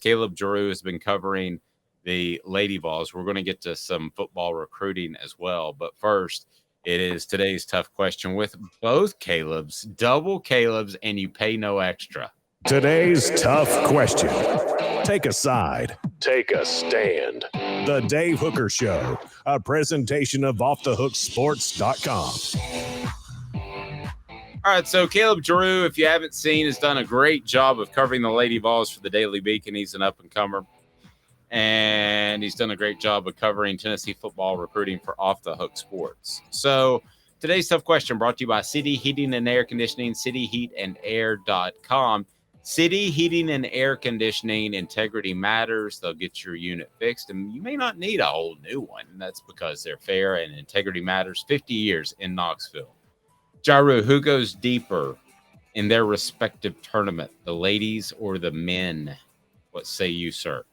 Caleb Jarreau has been covering the Lady Vols. We're going to get to some football recruiting as well. But first, it is today's tough question with both Calebs, double Calebs, and you pay no extra. Today's tough question. Take a side. Take a stand. The Dave Hooker Show, a presentation of offthehooksports.com. All right, so Caleb Jarreau, if you haven't seen, has done a great job of covering the Lady Vols for the Daily Beacon. He's an up-and-comer, and he's done a great job of covering Tennessee football recruiting for Off the Hook Sports. So today's tough question brought to you by City Heating and Air Conditioning, cityheatandair.com. City Heating and Air Conditioning, integrity matters. They'll get your unit fixed, and you may not need a whole new one. That's because they're fair and integrity matters. 50 years in Knoxville. Jarreau, who goes deeper in their respective tournament, the ladies or the men? What say you, sir?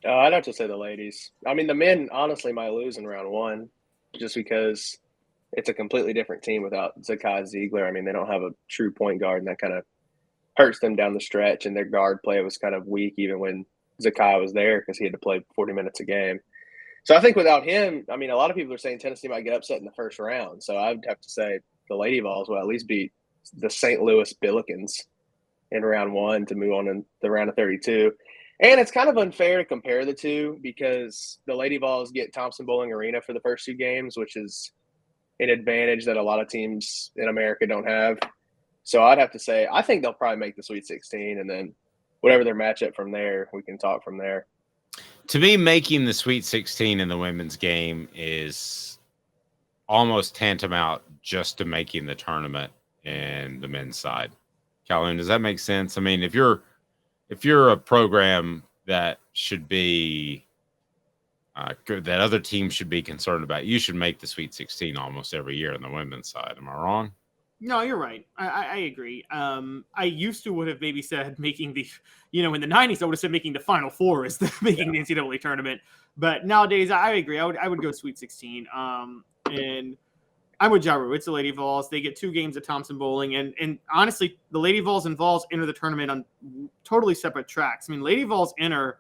I'd have to say the ladies. I mean, the men honestly might lose in round one just because it's a completely different team without Zakai Ziegler. I mean, they don't have a true point guard, and that kind of hurts them down the stretch, and their guard play was kind of weak even when Zakai was there because he had to play 40 minutes a game. So I think without him, I mean, a lot of people are saying Tennessee might get upset in the first round. So I would have to say the Lady Vols will at least beat the St. Louis Billikens in round one to move on in the round of 32. And it's kind of unfair to compare the two because the Lady Vols get Thompson Bowling Arena for the first two games, which is an advantage that a lot of teams in America don't have. So I'd have to say I think they'll probably make the Sweet 16, and then whatever their matchup from there, we can talk from there. To me, making the Sweet 16 in the women's game is almost tantamount just to making the tournament in the men's side. Calhoun, does that make sense? I mean, if you're a program that should be that other teams should be concerned about, you should make the Sweet 16 almost every year on the women's side. Am I wrong? No, you're right. I agree. I used to would have maybe said making the, in the 90s, I would have said making the Final Four is making the NCAA tournament. But nowadays, I agree. I would go Sweet 16. And I'm with Jarreau. It's the Lady Vols. They get 2 games at Thompson Bowling. And honestly, the Lady Vols and Vols enter the tournament on totally separate tracks. I mean, Lady Vols enter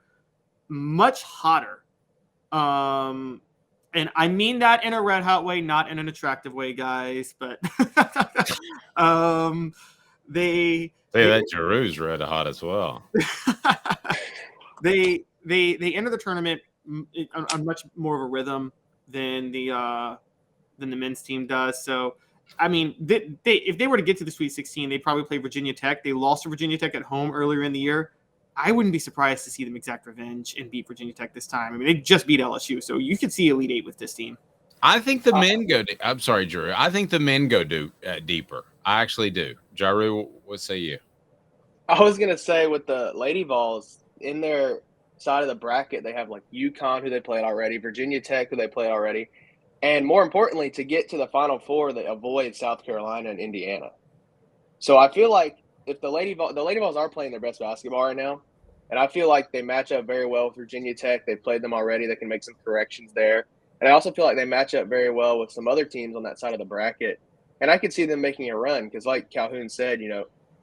much hotter. And I mean that in a red hot way, not in an attractive way, guys. But they that Jarreau's red hot as well. they enter the tournament on much more of a rhythm than the men's team does. So, I mean, if they were to get to the Sweet 16, they'd probably play Virginia Tech. They lost to Virginia Tech at home earlier in the year. I wouldn't be surprised to see them exact revenge and beat Virginia Tech this time. I mean, they just beat LSU, so you could see Elite Eight with this team. I think the men go – I'm sorry, Jarreau. I think the men go deeper. I actually do. Jarreau, what say you? I was going to say with the Lady Vols, in their side of the bracket, they have like UConn, who they played already, Virginia Tech, who they played already, and more importantly, to get to the Final Four, they avoid South Carolina and Indiana. So I feel like if the Lady Vols are playing their best basketball right now, and I feel like they match up very well with Virginia Tech. They've played them already. They can make some corrections there. And I also feel like they match up very well with some other teams on that side of the bracket. And I could see them making a run because, like Calhoun said,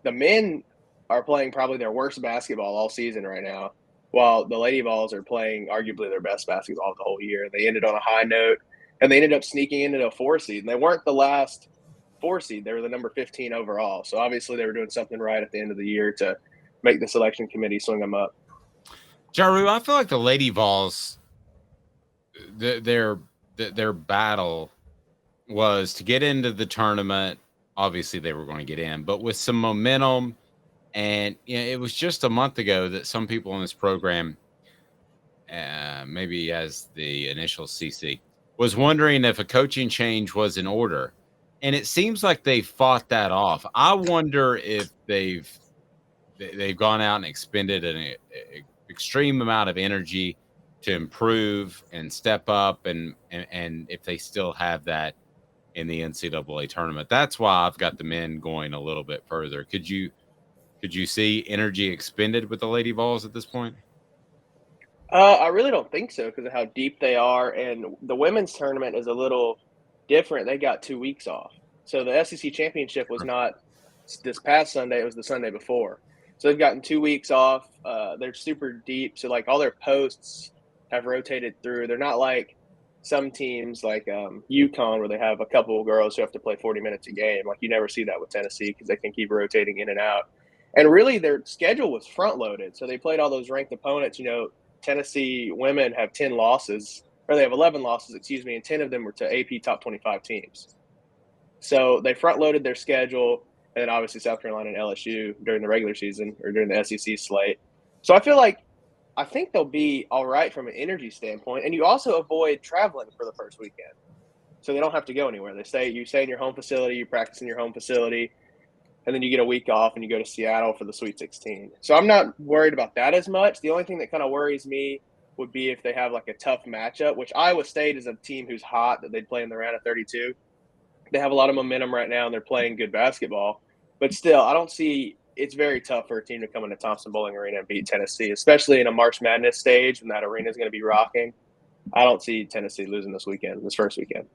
the men are playing probably their worst basketball all season right now, while the Lady Vols are playing arguably their best basketball of the whole year. They ended on a high note, and they ended up sneaking into a 4 seed. And they weren't the last 4 seed. They were the number 15 overall. So obviously they were doing something right at the end of the year to make the selection committee swing them up. Jarreau, I feel like the Lady Vols, their battle was to get into the tournament. Obviously they were going to get in, but with some momentum. And it was just a month ago that some people in this program, maybe as the initial CC, was wondering if a coaching change was in order. And it seems like they fought that off. I wonder if they've gone out and expended an extreme amount of energy to improve and step up, and if they still have that in the NCAA tournament. That's why I've got the men going a little bit further. Could you see energy expended with the Lady Vols at this point? I really don't think so because of how deep they are, and the women's tournament is a little different. They got 2 weeks off. So the SEC championship was not this past Sunday. It was the Sunday before. So they've gotten 2 weeks off. They're super deep. So, like, all their posts have rotated through. They're not like some teams like UConn where they have a couple of girls who have to play 40 minutes a game. Like, you never see that with Tennessee because they can keep rotating in and out. And really, their schedule was front-loaded. So they played all those ranked opponents. Tennessee women have 10 losses, or they have 11 losses, and 10 of them were to AP top 25 teams. So they front-loaded their schedule, and then obviously South Carolina and LSU during the regular season or during the SEC slate. So I think they'll be all right from an energy standpoint. And you also avoid traveling for the first weekend. So they don't have to go anywhere. You stay in your home facility, you practice in your home facility, and then you get a week off and you go to Seattle for the Sweet 16. So I'm not worried about that as much. The only thing that kind of worries me would be if they have like a tough matchup, which Iowa State is a team who's hot that they'd play in the round of 32. They have a lot of momentum right now and they're playing good basketball. But still, I don't see – it's very tough for a team to come into Thompson-Boling Arena and beat Tennessee, especially in a March Madness stage when that arena is going to be rocking. I don't see Tennessee losing this first weekend.